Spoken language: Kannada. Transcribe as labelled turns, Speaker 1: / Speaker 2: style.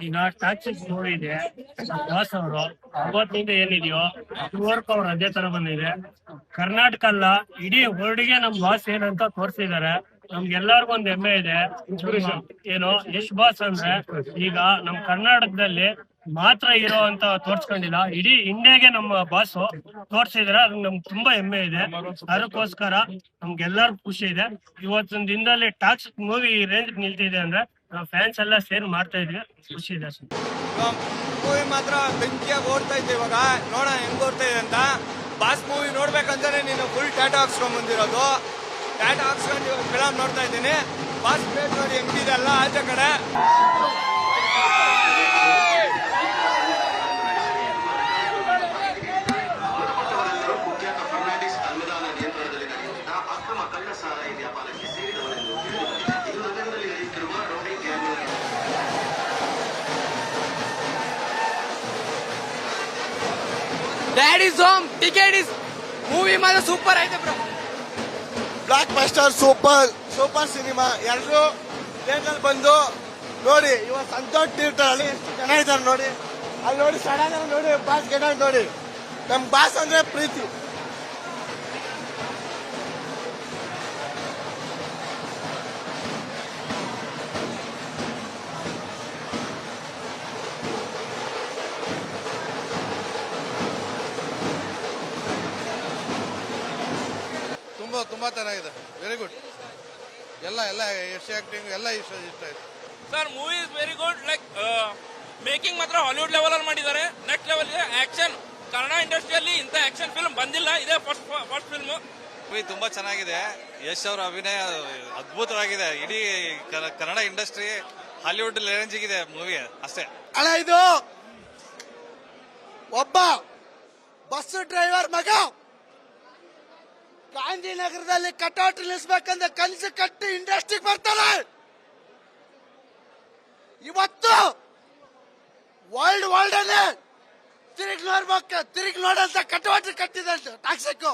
Speaker 1: ಈಗ ಟ್ಯಾಕ್ಸಿಸ್ ನೋಡಿದೆ ಬಾಸ್ ಅವರು ಅವತ್ತಿಂದ ಏನಿದೆಯೋ ಇದುವರೆಗೂ ಅವ್ರು ಅದೇ ತರ ಬಂದಿದೆ. ಕರ್ನಾಟಕ ಅಲ್ಲ, ಇಡೀ ವರ್ಲ್ಡ್ಗೆ ನಮ್ ಬಾಸ್ ಏನಂತ ತೋರಿಸಿದ್ದಾರೆ. ನಮ್ಗೆಲ್ಲರಿಗೂ ಒಂದ್ ಹೆಮ್ಮೆ ಇದೆ. ಏನು ಯಶ್ ಬಾಸ್ ಅಂದ್ರೆ ಈಗ ನಮ್ ಕರ್ನಾಟಕದಲ್ಲಿ ಮಾತ್ರ ಇರೋ ಅಂತ ತೋರ್ಸ್ಕೊಂಡಿಲ್ಲ, ಇಡೀ ಇಂಡಿಯಾಗೆ ನಮ್ಮ ಬಾಸ್ ತೋರ್ಸಿದ್ರೆ ಅದು ನಮ್ಗೆ ತುಂಬಾ ಹೆಮ್ಮೆ ಇದೆ. ಅದಕ್ಕೋಸ್ಕರ ನಮ್ಗೆಲ್ಲರಿಗೂ ಖುಷಿ ಇದೆ. ಇವತ್ತಿನ ದಿನದಲ್ಲಿ ಟಾಕ್ಸ್ ಮೂವಿ ರೇಂಜ್ ನಿಲ್ತಿದೆ ಅಂದ್ರೆ ನಾವು ಫ್ಯಾನ್ಸ್ ಎಲ್ಲ ಸೇರ್ ಮಾಡ್ತಾ ಇದ್ವಿ, ಖುಷಿ ಇದೆ.
Speaker 2: ಮೂವಿ ಮಾತ್ರ ಬೆಂಕಿಯಾಗಿ ಓಡ್ತಾ ಇದ್ದೆ. ಇವಾಗ ನೋಡೋಣ ಹೆಂಗ್ ಓಡ್ತಾ ಇದೆ ಅಂತ. ಬಾಸ್ ಮೂವಿ ನೋಡ್ಬೇಕಂತಾನೆ ನೀನು ಫುಲ್ ಟ್ಯಾಟೋ ಹಾಕ್ಸ್ಕೊಂಡ್ ಬಂದಿರೋದು. ಟ್ಯಾಟೋ ಹಾಕ್ಸ್ಕೊಂಡು ಇವಾಗ ಫಿಲಮ್ ನೋಡ್ತಾ ಇದ್ದೀನಿ. ಬಾಸ್ ಪ್ಲೇಟ್ ನೋಡಿ ಹೆಂಗಿದೆ ಅಲ್ಲ ಆಚೆ ಕಡೆ. ಡ್ಯಾಡೀಸ್ ಹೋಮ್ ಟಿಕೆಟ್ ಮೂವಿ ಮಾತ್ರ ಸೂಪರ್ ಐತೆ bro.
Speaker 3: Blockbuster super cinema. ಎಲ್ಲರೂ ಥಿಯೇಟರ್ ಬಂದು ನೋಡಿ. ಇವತ್ತು ಸಂತೋಷ್ ಥಿಯೇಟರ್ ಅಲ್ಲಿ ಎಷ್ಟು ಜನ ಇದ್ದಾರೆ ನೋಡಿ. ಅಲ್ಲಿ ನೋಡಿ ಸಡನ್ ನೋಡಿ ಬಾಸ್ ಗೆಡ ನೋಡಿ. ನಮ್ ಬಾಸ್ ಅಂದ್ರೆ ಪ್ರೀತಿ.
Speaker 4: ತುಂಬಾ ಚೆನ್ನಾಗಿದೆ. Very good. ಎಲ್ಲ ಯಶ್ ಆಕ್ಟಿಂಗ್ ಎಲ್ಲ ಇಷ್ಟ ಆಯ್ತು
Speaker 5: sir. Movie is very good. Like making ಮಾತ್ರ ಹಾಲಿವುಡ್ ಲೆವೆಲ್ ಅಲ್ಲಿ ಮಾಡಿದ್ದಾರೆ. ನೆಕ್ಸ್ಟ್ ಲೆವೆಲ್ ಇದೆ. ಆಕ್ಷನ್ ಕನ್ನಡ ಇಂಡಸ್ಟ್ರಿಯಲ್ಲಿ ಇಂಥ ಆಕ್ಷನ್ ಫಿಲ್ಮ್ ಬಂದಿಲ್ಲ. ಇದೇ ಫಸ್ಟ್ ಫಿಲ್ಮ್.
Speaker 6: ಮೂವಿ ತುಂಬಾ ಚೆನ್ನಾಗಿದೆ. ಯಶ್ ಅವರ ಅಭಿನಯ ಅದ್ಭುತವಾಗಿದೆ. ಇಡೀ ಕನ್ನಡ ಇಂಡಸ್ಟ್ರಿ ಹಾಲಿವುಡ್ ರೇಂಜಿಗಿದೆ ಮೂವಿ ಅಷ್ಟೇ.
Speaker 3: ಅಲ್ಲ, ಇದು ಒಬ್ಬ ಬಸ್ ಡ್ರೈವರ್ ಮಗ ಗಾಂಧಿನಗರದಲ್ಲಿ ಕಟೌಟ್ ನಿಲ್ಲಿಸಬೇಕಂದ್ರೆ ಕನಸು ಕಟ್ಟಿ ಇಂಡಸ್ಟ್ರಿಗೆ ಬರ್ತಾರೆ. ಇವತ್ತು ವರ್ಲ್ಡ್ ಅಲ್ಲೇ ತಿರುಗಿ ನೋಡ್ಬೇಕು, ತಿರುಗಿ ನೋಡಂತ ಕಟೌಟ್ ಕಟ್ಟಿದಂತೆ ಟಾಕ್ಸಿಕ್.